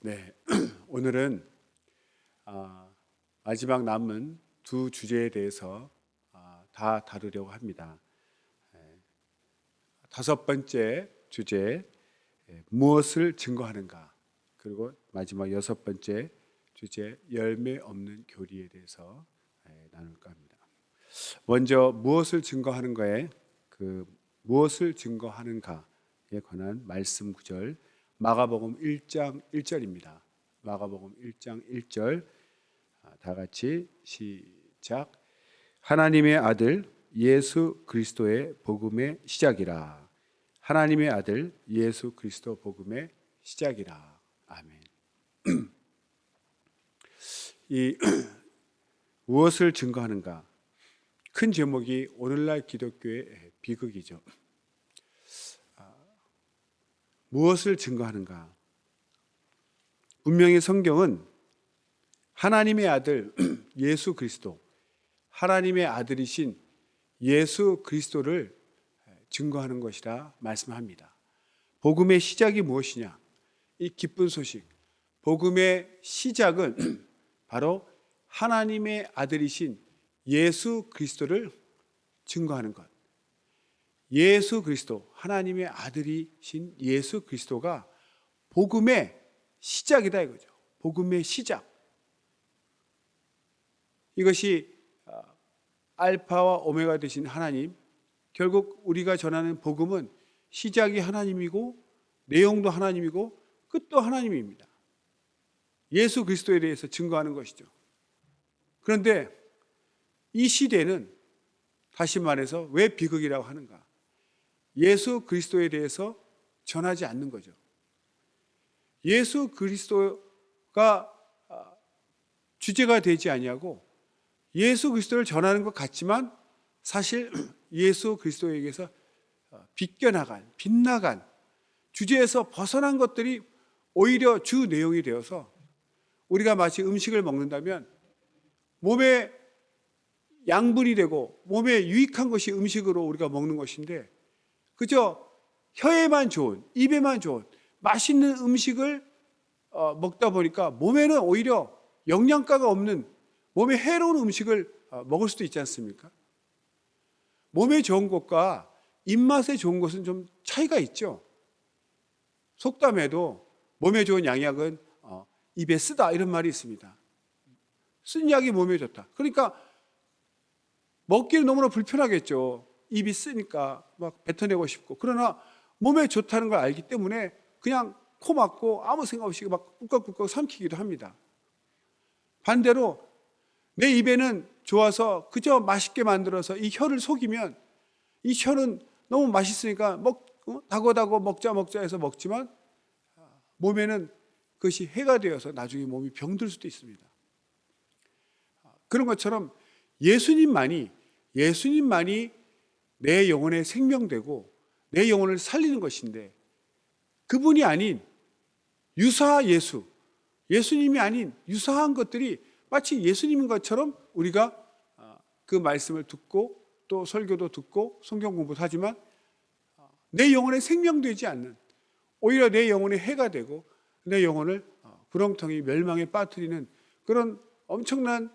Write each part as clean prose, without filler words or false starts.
네, 오늘은 마지막 남은 두 주제에 대해서 다 다루려고 합니다. 다섯 번째 주제, 무엇을 증거하는가? 그리고 마지막 여섯 번째 주제, 열매 없는 교리에 대해서 나눌까 합니다. 먼저 무엇을 증거하는가에 무엇을 증거하는가에 관한 말씀 구절, 마가복음 1장 1절입니다. 마가복음 1장 1절 다 같이 시작. 하나님의 아들 예수 그리스도의 복음의 시작이라. 하나님의 아들 예수 그리스도 복음의 시작이라. 아멘. 이 무엇을 증거하는가? 큰 제목이 오늘날 기독교의 비극이죠. 무엇을 증거하는가? 분명히 성경은 하나님의 아들 예수 그리스도, 하나님의 아들이신 예수 그리스도를 증거하는 것이라 말씀합니다. 복음의 시작이 무엇이냐? 이 기쁜 소식, 복음의 시작은 바로 하나님의 아들이신 예수 그리스도를 증거하는 것. 예수 그리스도, 하나님의 아들이신 예수 그리스도가 복음의 시작이다 이거죠. 복음의 시작. 이것이 알파와 오메가 되신 하나님, 결국 우리가 전하는 복음은 시작이 하나님이고 내용도 하나님이고 끝도 하나님입니다. 예수 그리스도에 대해서 증거하는 것이죠. 그런데 이 시대는 다시 말해서 왜 비극이라고 하는가? 예수 그리스도에 대해서 전하지 않는 거죠. 예수 그리스도가 주제가 되지 아니하고 예수 그리스도를 전하는 것 같지만 사실 예수 그리스도에게서 빗나간 주제에서 벗어난 것들이 오히려 주 내용이 되어서 우리가 마치 음식을 먹는다면 몸에 양분이 되고 몸에 유익한 것이 음식으로 우리가 먹는 것인데 그저 혀에만 좋은, 입에만 좋은 맛있는 음식을 먹다 보니까 몸에는 오히려 영양가가 없는 몸에 해로운 음식을 먹을 수도 있지 않습니까? 몸에 좋은 것과 입맛에 좋은 것은 좀 차이가 있죠. 속담에도 몸에 좋은 양약은 입에 쓰다 이런 말이 있습니다. 쓴 약이 몸에 좋다. 그러니까 먹기는 너무나 불편하겠죠. 입이 쓰니까 막 뱉어내고 싶고. 그러나 몸에 좋다는 걸 알기 때문에 그냥 코 막고 아무 생각 없이 막 꿀꺽꿀꺽 삼키기도 합니다. 반대로 내 입에는 좋아서 그저 맛있게 만들어서 이 혀를 속이면 이 혀는 너무 맛있으니까 다고다고 먹자 해서 먹지만 몸에는 그것이 해가 되어서 나중에 몸이 병들 수도 있습니다. 그런 것처럼 예수님만이 내 영혼의 생명되고 내 영혼을 살리는 것인데 그분이 아닌 유사 예수님이 아닌 유사한 것들이 마치 예수님인 것처럼 우리가 그 말씀을 듣고 또 설교도 듣고 성경 공부도 하지만 내 영혼에 생명되지 않는 오히려 내 영혼에 해가 되고 내 영혼을 구렁텅이 멸망에 빠뜨리는 그런 엄청난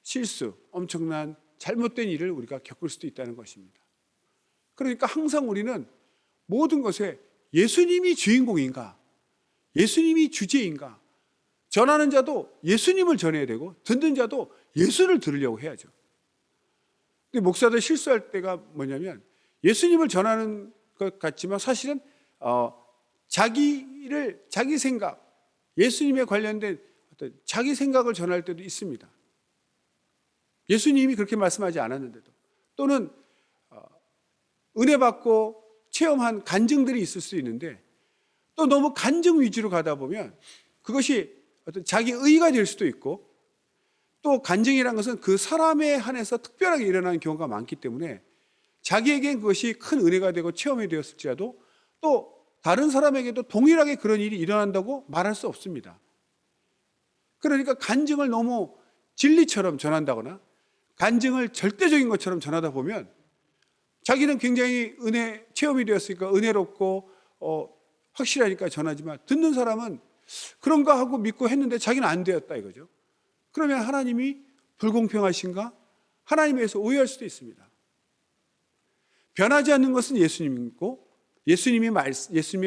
실수, 엄청난 잘못된 일을 우리가 겪을 수도 있다는 것입니다. 그러니까 항상 우리는 모든 것에 예수님이 주인공인가? 예수님이 주제인가? 전하는 자도 예수님을 전해야 되고 듣는 자도 예수를 들으려고 해야죠. 근데 목사들 실수할 때가 뭐냐면 예수님을 전하는 것 같지만 사실은 자기 생각, 예수님에 관련된 어떤 자기 생각을 전할 때도 있습니다. 예수님이 그렇게 말씀하지 않았는데도 또는 은혜 받고 체험한 간증들이 있을 수 있는데 또 너무 간증 위주로 가다 보면 그것이 어떤 자기 의가 될 수도 있고 또 간증이라는 것은 그 사람에 한해서 특별하게 일어나는 경우가 많기 때문에 자기에겐 그것이 큰 은혜가 되고 체험이 되었을지라도 또 다른 사람에게도 동일하게 그런 일이 일어난다고 말할 수 없습니다. 그러니까 간증을 너무 진리처럼 전한다거나 간증을 절대적인 것처럼 전하다 보면 자기는 굉장히 체험이 되었으니까 은혜롭고 확실하니까 전하지만 듣는 사람은 그런가 하고 믿고 했는데 자기는 안 되었다 이거죠. 그러면 하나님이 불공평하신가? 하나님에서 오해할 수도 있습니다. 변하지 않는 것은 예수님이고 예수님의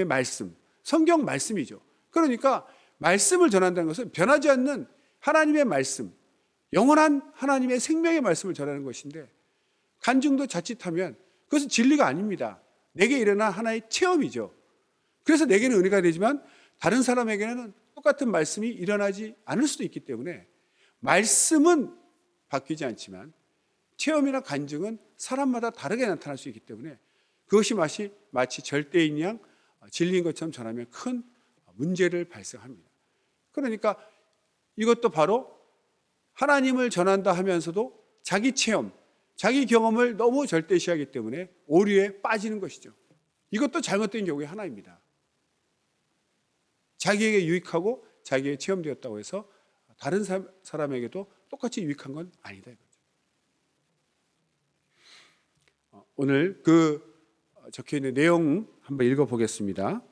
말씀, 성경 말씀이죠. 그러니까 말씀을 전한다는 것은 변하지 않는 하나님의 말씀, 영원한 하나님의 생명의 말씀을 전하는 것인데 간증도 자칫하면 그것은 진리가 아닙니다. 내게 일어난 하나의 체험이죠. 그래서 내게는 은혜가 되지만 다른 사람에게는 똑같은 말씀이 일어나지 않을 수도 있기 때문에 말씀은 바뀌지 않지만 체험이나 간증은 사람마다 다르게 나타날 수 있기 때문에 그것이 마치 절대인 양 진리인 것처럼 전하면 큰 문제를 발생합니다. 그러니까 이것도 바로 하나님을 전한다 하면서도 자기 체험, 자기 경험을 너무 절대시하기 때문에 오류에 빠지는 것이죠. 이것도 잘못된 경우의 하나입니다. 자기에게 유익하고 자기에게 체험되었다고 해서 다른 사람에게도 똑같이 유익한 건 아니다 이거죠. 오늘 적혀있는 내용 한번 읽어보겠습니다.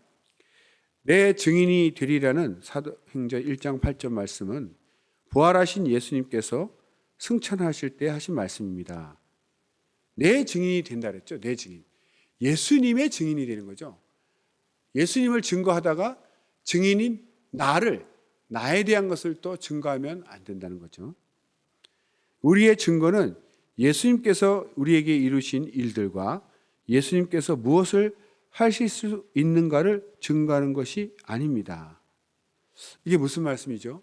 내 증인이 되리라는 사도행전 1장 8절 말씀은 부활하신 예수님께서 승천하실 때 하신 말씀입니다. 내 증인이 된다 그랬죠. 내 증인. 예수님의 증인이 되는 거죠. 예수님을 증거하다가 증인인 나에 대한 것을 또 증거하면 안 된다는 거죠. 우리의 증거는 예수님께서 우리에게 이루신 일들과 예수님께서 무엇을 하실 수 있는가를 증거하는 것이 아닙니다. 이게 무슨 말씀이죠?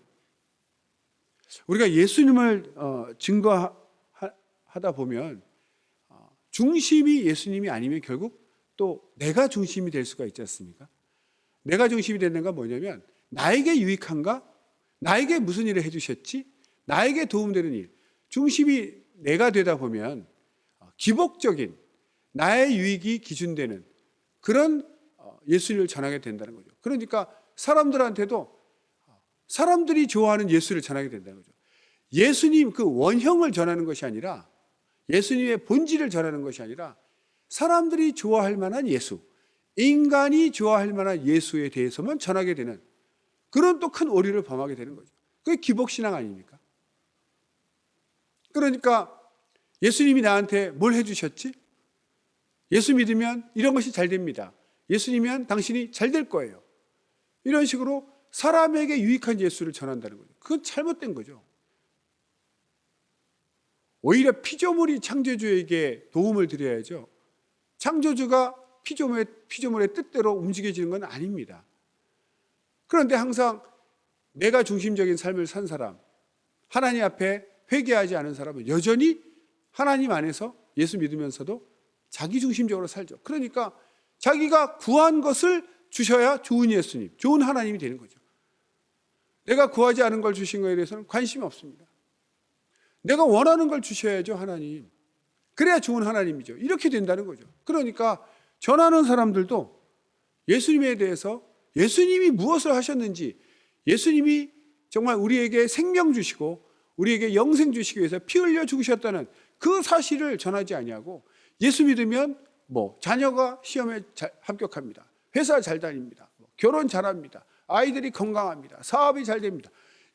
우리가 예수님을 증거하다 보면 중심이 예수님이 아니면 결국 또 내가 중심이 될 수가 있지 않습니까? 내가 중심이 되는 건 뭐냐면 나에게 유익한가? 나에게 무슨 일을 해주셨지? 나에게 도움되는 일. 중심이 내가 되다 보면 기복적인 나의 유익이 기준되는 그런 예수를 전하게 된다는 거죠. 그러니까 사람들한테도 사람들이 좋아하는 예수를 전하게 된다는 거죠. 예수님 그 원형을 전하는 것이 아니라 예수님의 본질을 전하는 것이 아니라 사람들이 좋아할 만한 예수, 인간이 좋아할 만한 예수에 대해서만 전하게 되는 그런 또 큰 오류를 범하게 되는 거죠. 그게 기복신앙 아닙니까? 그러니까 예수님이 나한테 뭘 해주셨지? 예수 믿으면 이런 것이 잘 됩니다. 예수님이면 당신이 잘 될 거예요. 이런 식으로 사람에게 유익한 예수를 전한다는 거죠. 그건 잘못된 거죠. 오히려 피조물이 창조주에게 도움을 드려야죠. 창조주가 피조물의 뜻대로 움직여지는 건 아닙니다. 그런데 항상 내가 중심적인 삶을 산 사람, 하나님 앞에 회개하지 않은 사람은 여전히 하나님 안에서 예수 믿으면서도 자기 중심적으로 살죠. 그러니까 자기가 구한 것을 주셔야 좋은 예수님, 좋은 하나님이 되는 거죠. 내가 구하지 않은 걸 주신 것에 대해서는 관심이 없습니다. 내가 원하는 걸 주셔야죠, 하나님. 그래야 좋은 하나님이죠. 이렇게 된다는 거죠. 그러니까 전하는 사람들도 예수님에 대해서 예수님이 무엇을 하셨는지, 예수님이 정말 우리에게 생명 주시고 우리에게 영생 주시기 위해서 피 흘려 죽으셨다는 그 사실을 전하지 아니하고 예수 믿으면 자녀가 시험에 합격합니다. 회사 잘 다닙니다. 결혼 잘합니다. 아이들이 건강합니다. 사업이 잘 됩니다.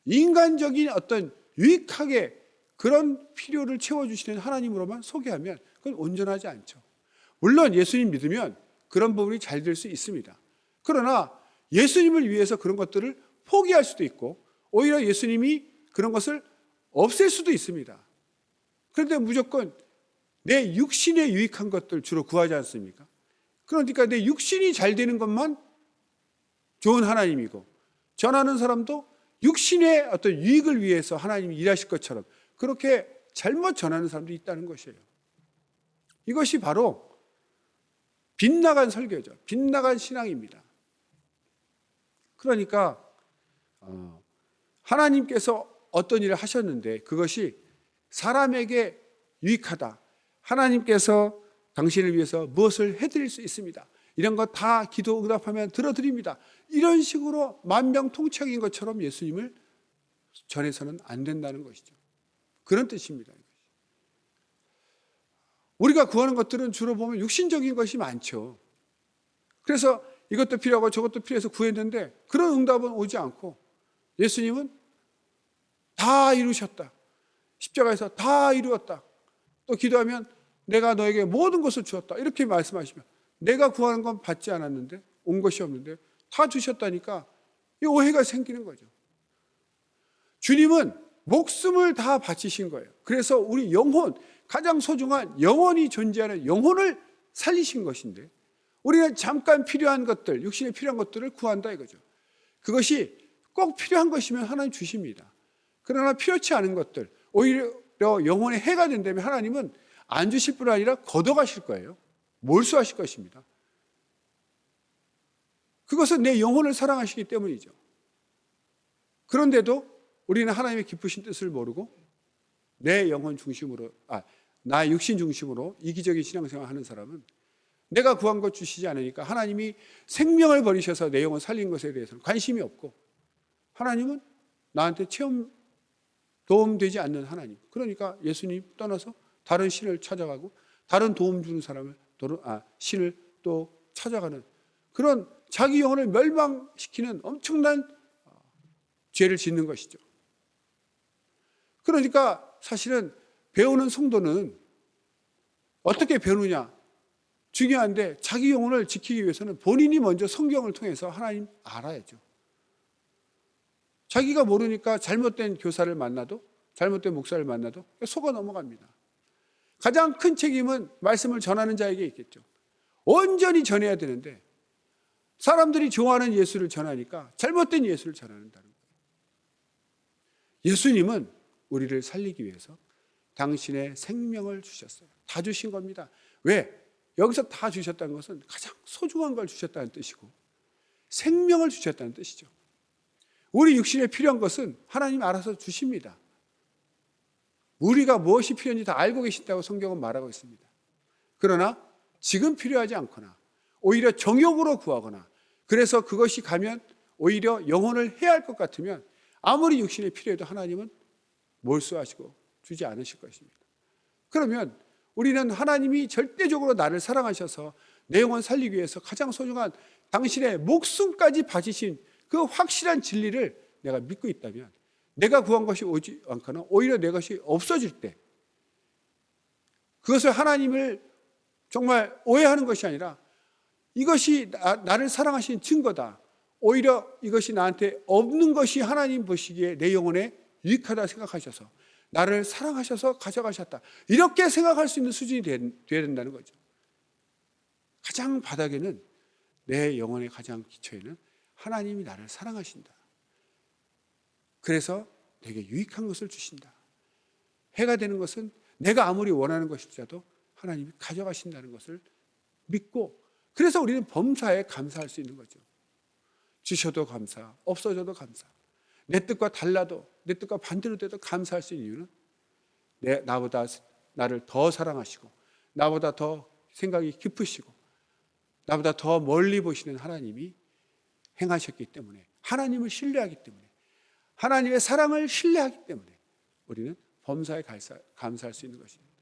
인간적인 어떤 유익하게 그런 필요를 채워주시는 하나님으로만 소개하면 그건 온전하지 않죠. 물론 예수님 믿으면 그런 부분이 잘 될 수 있습니다. 그러나 예수님을 위해서 그런 것들을 포기할 수도 있고 오히려 예수님이 그런 것을 없앨 수도 있습니다. 그런데 무조건 내 육신에 유익한 것들 주로 구하지 않습니까? 그러니까 내 육신이 잘 되는 것만 좋은 하나님이고 전하는 사람도 육신의 어떤 유익을 위해서 하나님이 일하실 것처럼 그렇게 잘못 전하는 사람도 있다는 것이에요. 이것이 바로 빗나간 설교죠. 빗나간 신앙입니다. 그러니까 하나님께서 어떤 일을 하셨는데 그것이 사람에게 유익하다. 하나님께서 당신을 위해서 무엇을 해드릴 수 있습니다. 이런 거 다 기도 응답하면 들어드립니다. 이런 식으로 만병통치약인 것처럼 예수님을 전해서는 안 된다는 것이죠. 그런 뜻입니다. 우리가 구하는 것들은 주로 보면 육신적인 것이 많죠. 그래서 이것도 필요하고 저것도 필요해서 구했는데 그런 응답은 오지 않고 예수님은 다 이루셨다. 십자가에서 다 이루었다. 또 기도하면 내가 너에게 모든 것을 주었다. 이렇게 말씀하시면 내가 구하는 건 받지 않았는데 온 것이 없는데 다 주셨다니까 이 오해가 생기는 거죠. 주님은 목숨을 다 바치신 거예요. 그래서 우리 영혼, 가장 소중한 영혼이 존재하는 영혼을 살리신 것인데 우리는 잠깐 필요한 것들, 육신에 필요한 것들을 구한다 이거죠. 그것이 꼭 필요한 것이면 하나님 주십니다. 그러나 필요치 않은 것들, 오히려 영혼에 해가 된다면 하나님은 안 주실 뿐 아니라 걷어가실 거예요. 몰수하실 것입니다. 그것은 내 영혼을 사랑하시기 때문이죠. 그런데도 우리는 하나님의 기쁘신 뜻을 모르고 내 영혼 중심으로, 나의 육신 중심으로 이기적인 신앙생활을 하는 사람은 내가 구한 것 주시지 않으니까 하나님이 생명을 버리셔서 내 영혼 살린 것에 대해서는 관심이 없고 하나님은 나한테 도움되지 않는 하나님. 그러니까 예수님 떠나서 다른 신을 찾아가고 다른 도움 주는 사람을 신을 또 찾아가는 그런 자기 영혼을 멸망시키는 엄청난 죄를 짓는 것이죠. 그러니까 사실은 배우는 성도는 어떻게 배우느냐 중요한데 자기 영혼을 지키기 위해서는 본인이 먼저 성경을 통해서 하나님 알아야죠. 자기가 모르니까 잘못된 교사를 만나도 잘못된 목사를 만나도 속아 넘어갑니다. 가장 큰 책임은 말씀을 전하는 자에게 있겠죠. 온전히 전해야 되는데 사람들이 좋아하는 예수를 전하니까 잘못된 예수를 전하는다는 거예요. 예수님은 우리를 살리기 위해서 당신의 생명을 주셨어요. 다 주신 겁니다. 왜? 여기서 다 주셨다는 것은 가장 소중한 걸 주셨다는 뜻이고 생명을 주셨다는 뜻이죠. 우리 육신에 필요한 것은 하나님이 알아서 주십니다. 우리가 무엇이 필요한지 다 알고 계신다고 성경은 말하고 있습니다. 그러나 지금 필요하지 않거나 오히려 정욕으로 구하거나 그래서 그것이 가면 오히려 영혼을 해야 할 것 같으면 아무리 육신에 필요해도 하나님은 몰수하시고 주지 않으실 것입니다. 그러면 우리는 하나님이 절대적으로 나를 사랑하셔서 내 영혼 살리기 위해서 가장 소중한 당신의 목숨까지 바치신 그 확실한 진리를 내가 믿고 있다면 내가 구한 것이 오지 않거나 오히려 내 것이 없어질 때 그것을 하나님을 정말 오해하는 것이 아니라 이것이 나를 사랑하시는 증거다. 오히려 이것이 나한테 없는 것이 하나님 보시기에 내 영혼에 유익하다 생각하셔서 나를 사랑하셔서 가져가셨다. 이렇게 생각할 수 있는 수준이 되어야 된다는 거죠. 가장 바닥에는 내 영혼의 가장 기초에는 하나님이 나를 사랑하신다. 그래서 내게 유익한 것을 주신다. 해가 되는 것은 내가 아무리 원하는 것일지라도 하나님이 가져가신다는 것을 믿고 그래서 우리는 범사에 감사할 수 있는 거죠. 주셔도 감사, 없어져도 감사. 내 뜻과 달라도 내 뜻과 반대로 돼도 감사할 수 있는 이유는 나보다 나를 더 사랑하시고 나보다 더 생각이 깊으시고 나보다 더 멀리 보시는 하나님이 행하셨기 때문에 하나님을 신뢰하기 때문에 하나님의 사랑을 신뢰하기 때문에 우리는 범사에 감사할 수 있는 것입니다.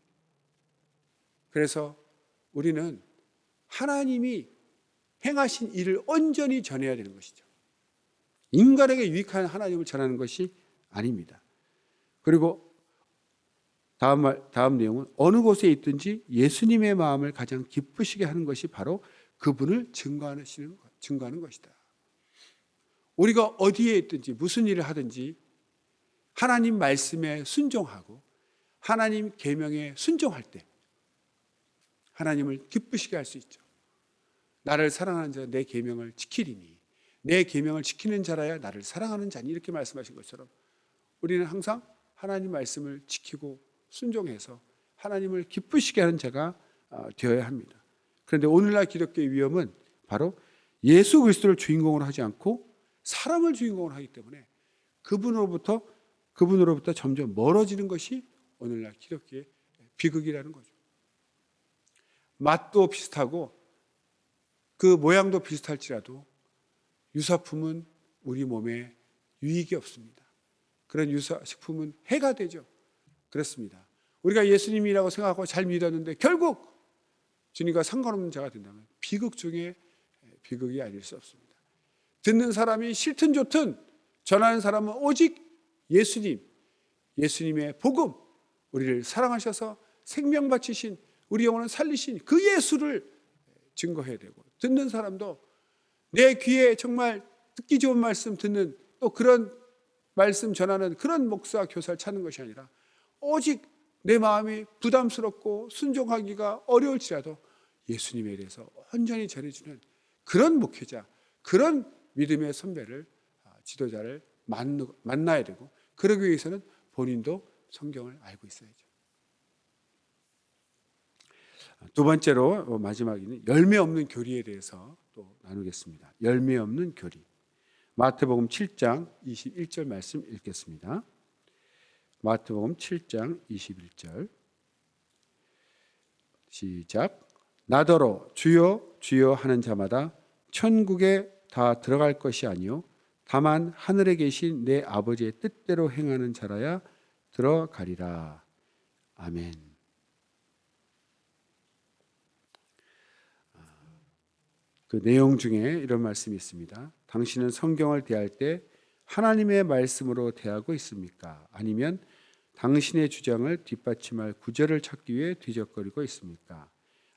그래서 우리는 하나님이 행하신 일을 온전히 전해야 되는 것이죠. 인간에게 유익한 하나님을 전하는 것이 아닙니다. 그리고 다음 내용은 어느 곳에 있든지 예수님의 마음을 가장 기쁘시게 하는 것이 바로 그분을 증거하는 것이다. 우리가 어디에 있든지 무슨 일을 하든지 하나님 말씀에 순종하고 하나님 계명에 순종할 때 하나님을 기쁘시게 할 수 있죠. 나를 사랑하는 자 내 계명을 지키리니 내 계명을 지키는 자라야 나를 사랑하는 자니 이렇게 말씀하신 것처럼 우리는 항상 하나님 말씀을 지키고 순종해서 하나님을 기쁘시게 하는 자가 되어야 합니다. 그런데 오늘날 기독교의 위험은 바로 예수 그리스도를 주인공으로 하지 않고 사람을 주인공으로 하기 때문에 그분으로부터 점점 멀어지는 것이 오늘날 기독교의 비극이라는 거죠. 맛도 비슷하고 그 모양도 비슷할지라도 유사품은 우리 몸에 유익이 없습니다. 그런 유사식품은 해가 되죠. 그렇습니다. 우리가 예수님이라고 생각하고 잘 믿었는데 결국 주님과 상관없는 자가 된다면 비극 중에 비극이 아닐 수 없습니다. 듣는 사람이 싫든 좋든 전하는 사람은 오직 예수님의 복음, 우리를 사랑하셔서 생명 바치신, 우리 영혼을 살리신 그 예수를 증거해야 되고, 듣는 사람도 내 귀에 정말 듣기 좋은 말씀 듣는, 또 그런 말씀 전하는 그런 목사 교사를 찾는 것이 아니라 오직 내 마음이 부담스럽고 순종하기가 어려울지라도 예수님에 대해서 온전히 전해주는 그런 목회자, 그런 믿음의 선배를, 지도자를 만나야 되고, 그러기 위해서는 본인도 성경을 알고 있어야죠. 두 번째로 마지막에는 열매 없는 교리에 대해서 또 나누겠습니다. 열매 없는 교리. 마태복음 7장 21절 말씀 읽겠습니다. 마태복음 7장 21절 시작. 나더러 주여 주여 하는 자마다 천국에 다 들어갈 것이 아니요 다만 하늘에 계신 내 아버지의 뜻대로 행하는 자라야 들어가리라. 아멘. 그 내용 중에 이런 말씀이 있습니다. 당신은 성경을 대할 때 하나님의 말씀으로 대하고 있습니까? 아니면 당신의 주장을 뒷받침할 구절을 찾기 위해 뒤적거리고 있습니까?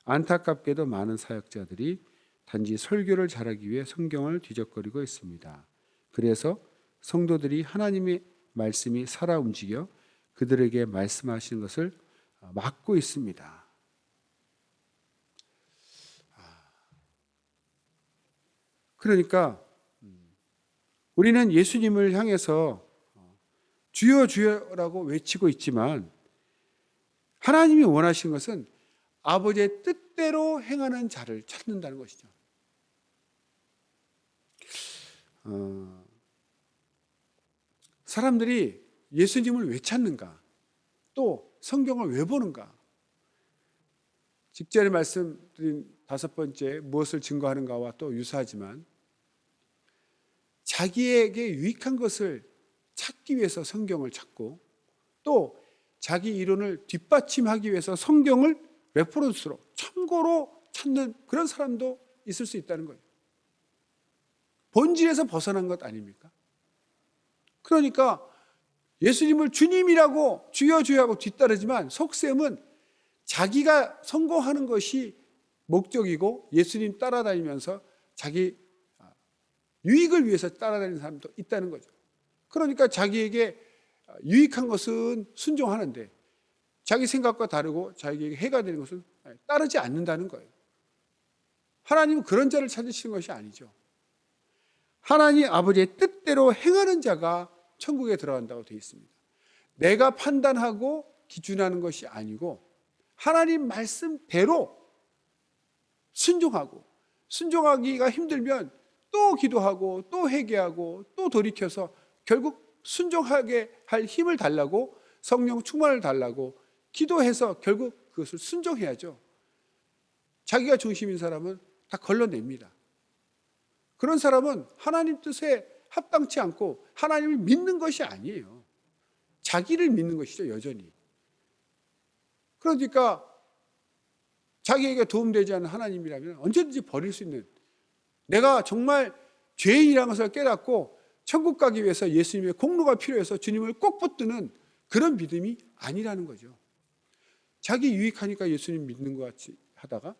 안타깝게도 많은 사역자들이 단지 설교를 잘하기 위해 성경을 뒤적거리고 있습니다. 그래서 성도들이 하나님의 말씀이 살아 움직여 그들에게 말씀하시는 것을 막고 있습니다. 그러니까 우리는 예수님을 향해서 주여 주여라고 외치고 있지만 하나님이 원하시는 것은 아버지의 뜻대로 행하는 자를 찾는다는 것이죠. 사람들이 예수님을 왜 찾는가? 또 성경을 왜 보는가? 직전에 말씀드린 다섯 번째 무엇을 증거하는가와 또 유사하지만 자기에게 유익한 것을 찾기 위해서 성경을 찾고 또 자기 이론을 뒷받침하기 위해서 성경을 레퍼런스로 참고로 찾는 그런 사람도 있을 수 있다는 거예요. 본질에서 벗어난 것 아닙니까? 그러니까 예수님을 주님이라고 주여 주여 하고 뒤따르지만 속셈은 자기가 성공하는 것이 목적이고 예수님 따라다니면서 자기 유익을 위해서 따라다니는 사람도 있다는 거죠. 그러니까 자기에게 유익한 것은 순종하는데 자기 생각과 다르고 자기에게 해가 되는 것은 따르지 않는다는 거예요. 하나님은 그런 자를 찾으시는 것이 아니죠. 하나님 아버지의 뜻대로 행하는 자가 천국에 들어간다고 되어 있습니다. 내가 판단하고 기준하는 것이 아니고 하나님 말씀대로 순종하기가 힘들면 또 기도하고 또 회개하고 또 돌이켜서 결국 순종하게 할 힘을 달라고 성령 충만을 달라고 기도해서 결국 그것을 순종해야죠. 자기가 중심인 사람은 다 걸러냅니다. 그런 사람은 하나님 뜻에 합당치 않고 하나님을 믿는 것이 아니에요. 자기를 믿는 것이죠, 여전히. 그러니까 자기에게 도움되지 않는 하나님이라면 언제든지 버릴 수 있는, 내가 정말 죄인이라는 것을 깨닫고 천국 가기 위해서 예수님의 공로가 필요해서 주님을 꼭 붙드는 그런 믿음이 아니라는 거죠. 자기 유익하니까 예수님 믿는 것 같이 하다가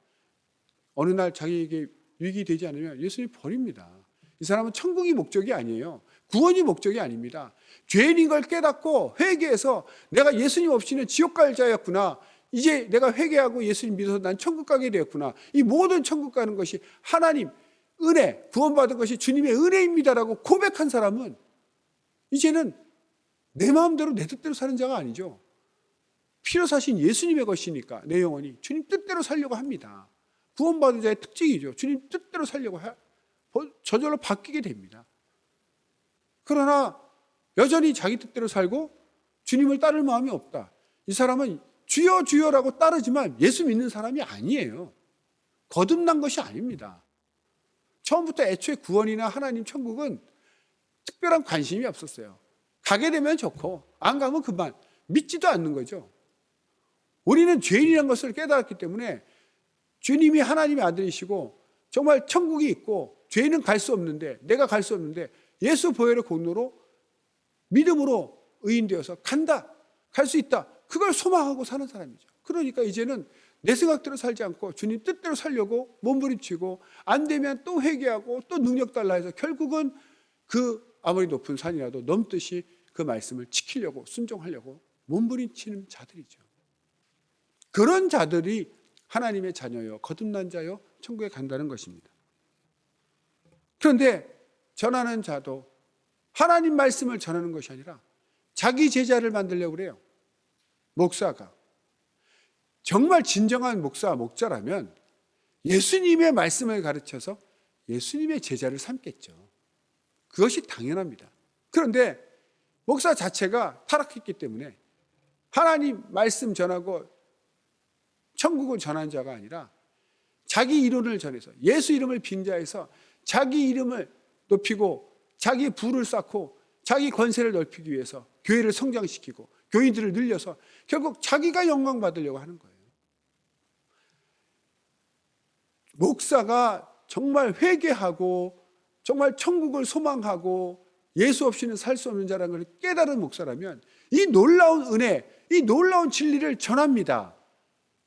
어느 날 자기에게 유익이 되지 않으면 예수님 버립니다. 이 사람은 천국이 목적이 아니에요. 구원이 목적이 아닙니다. 죄인인 걸 깨닫고 회개해서 내가 예수님 없이는 지옥 갈 자였구나. 이제 내가 회개하고 예수님 믿어서 난 천국 가게 되었구나. 이 모든 천국 가는 것이 하나님 은혜, 구원받은 것이 주님의 은혜입니다라고 고백한 사람은 이제는 내 마음대로 내 뜻대로 사는 자가 아니죠. 피로 사신 예수님의 것이니까 내 영혼이 주님 뜻대로 살려고 합니다. 구원받은 자의 특징이죠. 주님 뜻대로 살려고 저절로 바뀌게 됩니다. 그러나 여전히 자기 뜻대로 살고 주님을 따를 마음이 없다. 이 사람은 주여 주여라고 따르지만 예수 믿는 사람이 아니에요. 거듭난 것이 아닙니다. 처음부터 애초에 구원이나 하나님 천국은 특별한 관심이 없었어요. 가게 되면 좋고 안 가면 그만. 믿지도 않는 거죠. 우리는 죄인이라는 것을 깨달았기 때문에 주님이 하나님의 아들이시고 정말 천국이 있고 죄인은 갈 수 없는데, 내가 갈 수 없는데 예수 보혈의 공로로 믿음으로 의인되어서 간다, 갈 수 있다, 그걸 소망하고 사는 사람이죠. 그러니까 이제는 내 생각대로 살지 않고 주님 뜻대로 살려고 몸부림치고, 안 되면 또 회개하고 또 능력 달라 해서 결국은 그 아무리 높은 산이라도 넘듯이 그 말씀을 지키려고, 순종하려고 몸부림치는 자들이죠. 그런 자들이 하나님의 자녀요, 거듭난 자요, 천국에 간다는 것입니다. 그런데 전하는 자도 하나님 말씀을 전하는 것이 아니라 자기 제자를 만들려고 그래요. 목사가 정말 진정한 목자라면 예수님의 말씀을 가르쳐서 예수님의 제자를 삼겠죠. 그것이 당연합니다. 그런데 목사 자체가 타락했기 때문에 하나님 말씀 전하고 천국을 전한 자가 아니라 자기 이론을 전해서, 예수 이름을 빙자해서 자기 이름을 높이고 자기 부를 쌓고 자기 권세를 넓히기 위해서 교회를 성장시키고 교인들을 늘려서 결국 자기가 영광 받으려고 하는 거예요. 목사가 정말 회개하고 정말 천국을 소망하고 예수 없이는 살 수 없는 자라는 걸 깨달은 목사라면 이 놀라운 은혜, 이 놀라운 진리를 전합니다.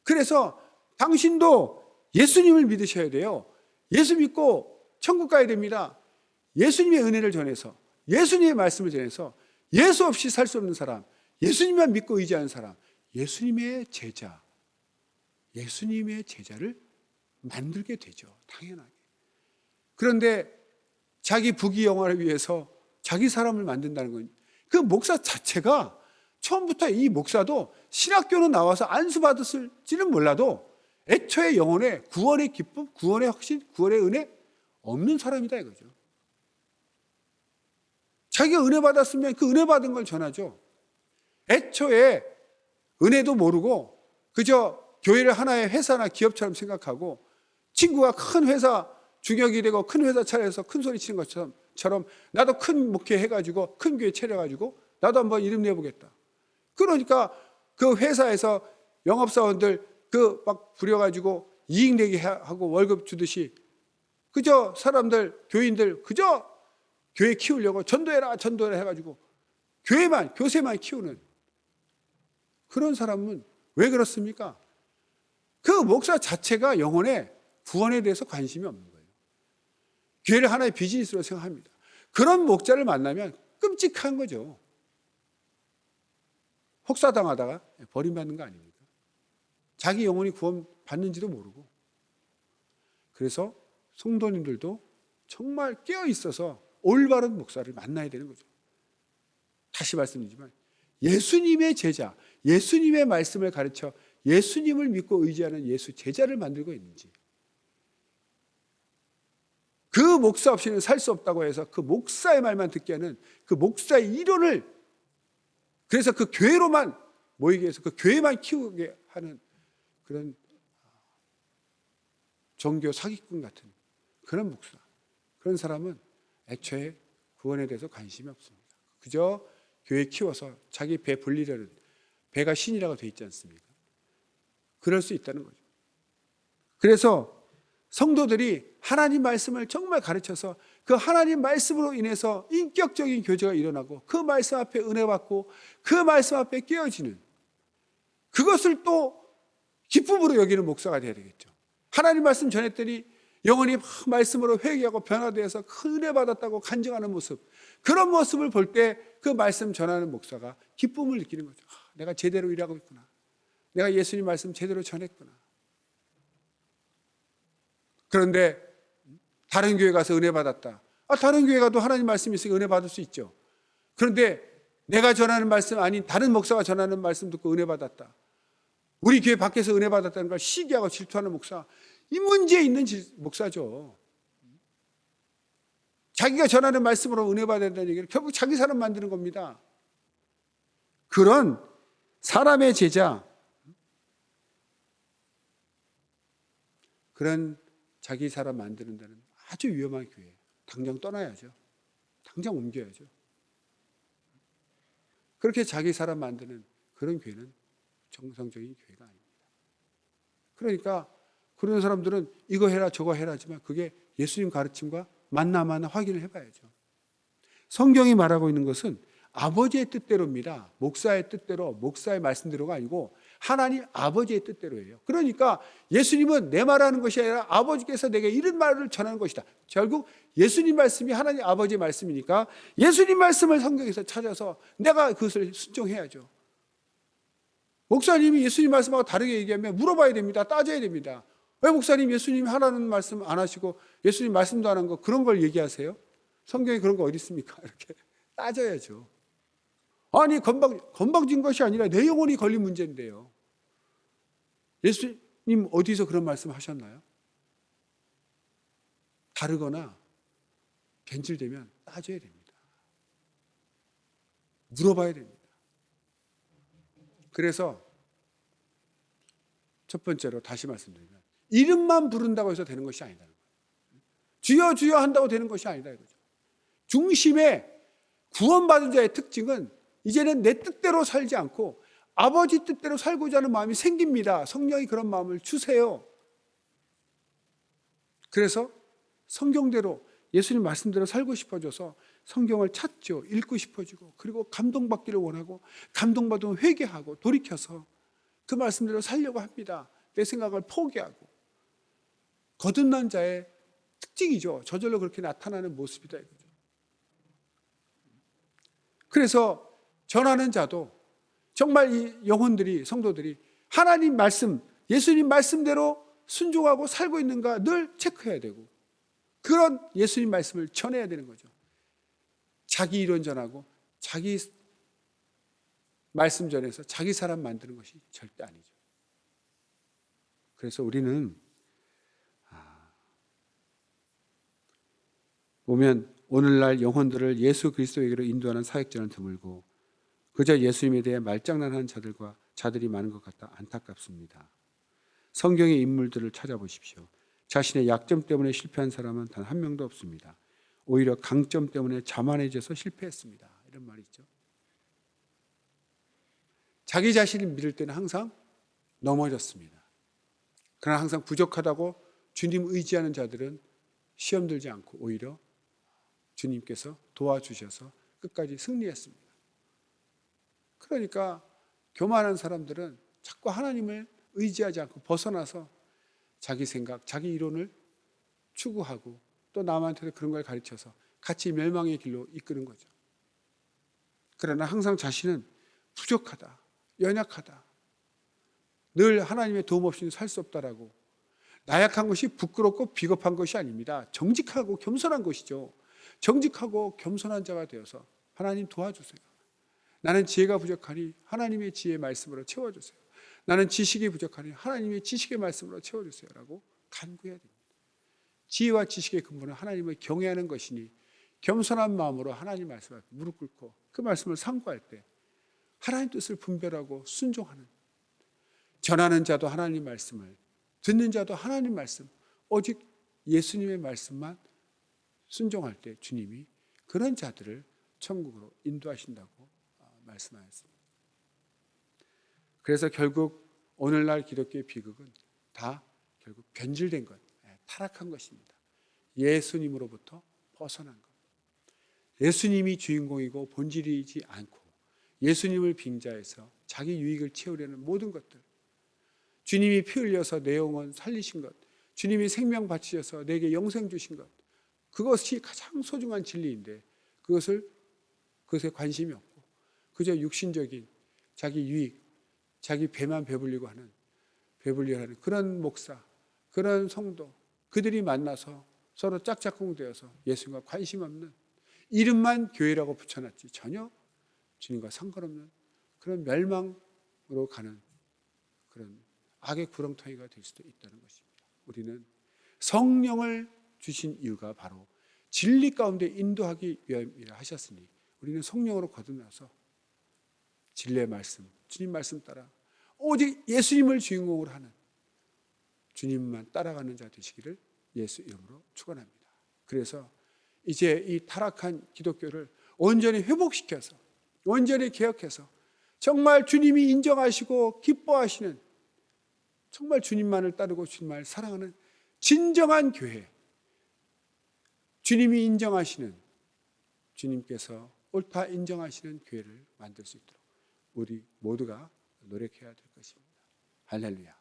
그래서 당신도 예수님을 믿으셔야 돼요. 예수 믿고 천국 가야 됩니다. 예수님의 은혜를 전해서, 예수님의 말씀을 전해서 예수 없이 살 수 없는 사람, 예수님만 믿고 의지하는 사람, 예수님의 제자, 예수님의 제자를 만들게 되죠. 당연하게. 그런데 자기 부귀영화를 위해서 자기 사람을 만든다는 건, 그 목사 자체가 처음부터, 이 목사도 신학교는 나와서 안수받았을지는 몰라도 애초에 영혼에 구원의 기쁨, 구원의 확신, 구원의 은혜 없는 사람이다 이거죠. 자기가 은혜 받았으면 그 은혜 받은 걸 전하죠. 애초에 은혜도 모르고 그저 교회를 하나의 회사나 기업처럼 생각하고, 친구가 큰 회사 주격이 되고 큰 회사 차려서 큰 소리 치는 것처럼 나도 큰 목회 해가지고 큰 교회 차려가지고 나도 한번 이름 내보겠다. 그러니까 그 회사에서 영업사원들 그 막 부려가지고 이익 내게 하고 월급 주듯이 그저 사람들, 교인들 그저 교회 키우려고 전도해라 해가지고 교세만 키우는 그런 사람은 왜 그렇습니까? 그 목사 자체가 영혼의 구원에 대해서 관심이 없는 거예요. 교회를 하나의 비즈니스로 생각합니다. 그런 목자를 만나면 끔찍한 거죠. 혹사당하다가 버림받는 거 아닙니까? 자기 영혼이 구원 받는지도 모르고. 그래서 성도님들도 정말 깨어 있어서 올바른 목사를 만나야 되는 거죠. 다시 말씀드리지만 예수님의 제자, 예수님의 말씀을 가르쳐 예수님을 믿고 의지하는 예수 제자를 만들고 있는지, 그 목사 없이는 살 수 없다고 해서 그 목사의 말만 듣게 하는 그 목사의 이론을, 그래서 그 교회로만 모이게 해서 그 교회만 키우게 하는 그런 종교 사기꾼 같은 그런 목사, 그런 사람은 애초에 구원에 대해서 관심이 없습니다. 그저 교회 키워서 자기 배 불리려는, 배가 신이라고 돼 있지 않습니까? 그럴 수 있다는 거죠. 그래서 성도들이 하나님 말씀을 정말 가르쳐서 그 하나님 말씀으로 인해서 인격적인 교제가 일어나고 그 말씀 앞에 은혜 받고 그 말씀 앞에 깨어지는, 그것을 또 기쁨으로 여기는 목사가 되어야 되겠죠. 하나님 말씀 전했더니 영혼이 막 말씀으로 회개하고 변화되어서 큰 은혜 받았다고 간증하는 모습, 그런 모습을 볼 때 그 말씀 전하는 목사가 기쁨을 느끼는 거죠. 내가 제대로 일하고 있구나. 내가 예수님 말씀 제대로 전했구나. 그런데 다른 교회 가서 은혜 받았다. 다른 교회 가도 하나님 말씀이 있으니까 은혜 받을 수 있죠. 그런데 내가 전하는 말씀 아닌 다른 목사가 전하는 말씀 듣고 은혜 받았다. 우리 교회 밖에서 은혜 받았다는 걸 시기하고 질투하는 목사, 이 문제에 있는 목사죠. 자기가 전하는 말씀으로 은혜 받아야 된다는 얘기를 결국 자기 사람 만드는 겁니다. 그런 사람의 제자, 그런 자기 사람 만드는 데는 아주 위험한 교회예요. 당장 떠나야죠. 당장 옮겨야죠. 그렇게 자기 사람 만드는 그런 교회는 정상적인 교회가 아닙니다. 그러니까 그런 사람들은 이거 해라 저거 해라 하지만 그게 예수님 가르침과 맞나 확인을 해봐야죠. 성경이 말하고 있는 것은 아버지의 뜻대로입니다. 목사의 뜻대로, 목사의 말씀대로가 아니고 하나님 아버지의 뜻대로예요. 그러니까 예수님은 내 말하는 것이 아니라 아버지께서 내게 이런 말을 전하는 것이다. 결국 예수님 말씀이 하나님 아버지의 말씀이니까 예수님 말씀을 성경에서 찾아서 내가 그것을 순종해야죠. 목사님이 예수님 말씀하고 다르게 얘기하면 물어봐야 됩니다. 따져야 됩니다. 왜 목사님 예수님이 하라는 말씀 안 하시고 예수님 말씀도 안 한 거 그런 걸 얘기하세요? 성경에 그런 거 어디 있습니까? 이렇게 따져야죠. 아니 건방진 것이 아니라 내 영혼이 걸린 문제인데요. 예수님 어디서 그런 말씀 하셨나요? 다르거나 변질되면 따져야 됩니다. 물어봐야 됩니다. 그래서 첫 번째로 다시 말씀드리면 이름만 부른다고 해서 되는 것이 아니다. 주여 주여 한다고 되는 것이 아니다 이거죠. 중심에 구원받은 자의 특징은 이제는 내 뜻대로 살지 않고 아버지 뜻대로 살고자 하는 마음이 생깁니다. 성령이 그런 마음을 주세요. 그래서 성경대로 예수님 말씀대로 살고 싶어져서 성경을 찾죠. 읽고 싶어지고 그리고 감동받기를 원하고 감동받으면 회개하고 돌이켜서 그 말씀대로 살려고 합니다. 내 생각을 포기하고 거듭난 자의 특징이죠. 저절로 그렇게 나타나는 모습이다 이거죠. 그래서 전하는 자도 정말 이 영혼들이 성도들이 하나님 말씀, 예수님 말씀대로 순종하고 살고 있는가 늘 체크해야 되고 그런 예수님 말씀을 전해야 되는 거죠. 자기 이론 전하고 자기 말씀 전해서 자기 사람 만드는 것이 절대 아니죠. 그래서 우리는 보면 오늘날 영혼들을 예수 그리스도에게로 인도하는 사역자는 드물고 그저 예수님에 대해 말장난하는 자들이 많은 것 같아 안타깝습니다. 성경의 인물들을 찾아보십시오. 자신의 약점 때문에 실패한 사람은 단 한 명도 없습니다. 오히려 강점 때문에 자만해져서 실패했습니다. 이런 말이 있죠. 자기 자신을 믿을 때는 항상 넘어졌습니다. 그러나 항상 부족하다고 주님 의지하는 자들은 시험 들지 않고 오히려 주님께서 도와주셔서 끝까지 승리했습니다. 그러니까 교만한 사람들은 자꾸 하나님을 의지하지 않고 벗어나서 자기 생각, 자기 이론을 추구하고 또 남한테도 그런 걸 가르쳐서 같이 멸망의 길로 이끄는 거죠. 그러나 항상 자신은 부족하다, 연약하다, 늘 하나님의 도움 없이는 살 수 없다라고 나약한 것이 부끄럽고 비겁한 것이 아닙니다. 정직하고 겸손한 것이죠. 정직하고 겸손한 자가 되어서 하나님 도와주세요. 나는 지혜가 부족하니 하나님의 지혜의 말씀으로 채워주세요. 나는 지식이 부족하니 하나님의 지식의 말씀으로 채워주세요 라고 간구해야 됩니다. 지혜와 지식의 근본은 하나님을 경외하는 것이니 겸손한 마음으로 하나님 말씀 앞에 무릎 꿇고 그 말씀을 상고할 때 하나님 뜻을 분별하고 순종하는, 전하는 자도 하나님 말씀을, 듣는 자도 하나님 말씀, 오직 예수님의 말씀만 순종할 때 주님이 그런 자들을 천국으로 인도하신다고 말씀하였습니다. 그래서 결국 오늘날 기독교의 비극은 다 결국 변질된 것, 타락한 것입니다. 예수님으로부터 벗어난 것. 예수님이 주인공이고 본질이지 않고 예수님을 빙자해서 자기 유익을 채우려는 모든 것들, 주님이 피 흘려서 내 영혼 살리신 것, 주님이 생명 바치셔서 내게 영생 주신 것, 그것이 가장 소중한 진리인데 그것에 관심이 없고 그저 육신적인 자기 유익, 자기 배만 배불리고 하는 그런 목사, 그런 성도, 그들이 만나서 서로 짝짝꿍 되어서 예수님과 관심 없는, 이름만 교회라고 붙여놨지 전혀 주님과 상관없는 그런 멸망으로 가는 그런 악의 구렁텅이가 될 수도 있다는 것입니다. 우리는 성령을 주신 이유가 바로 진리 가운데 인도하기 위함이라 하셨으니 우리는 성령으로 거듭나서 진리의 말씀, 주님 말씀 따라 오직 예수님을 주인공으로 하는, 주님만 따라가는 자 되시기를 예수 이름으로 축원합니다. 그래서 이제 이 타락한 기독교를 온전히 회복시켜서 온전히 개혁해서 정말 주님이 인정하시고 기뻐하시는 정말 주님만을 따르고 주님만을 사랑하는 진정한 교회, 주님이 인정하시는, 주님께서 옳다 인정하시는 교회를 만들 수 있도록 우리 모두가 노력해야 될 것입니다. 할렐루야.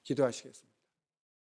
기도하시겠습니다.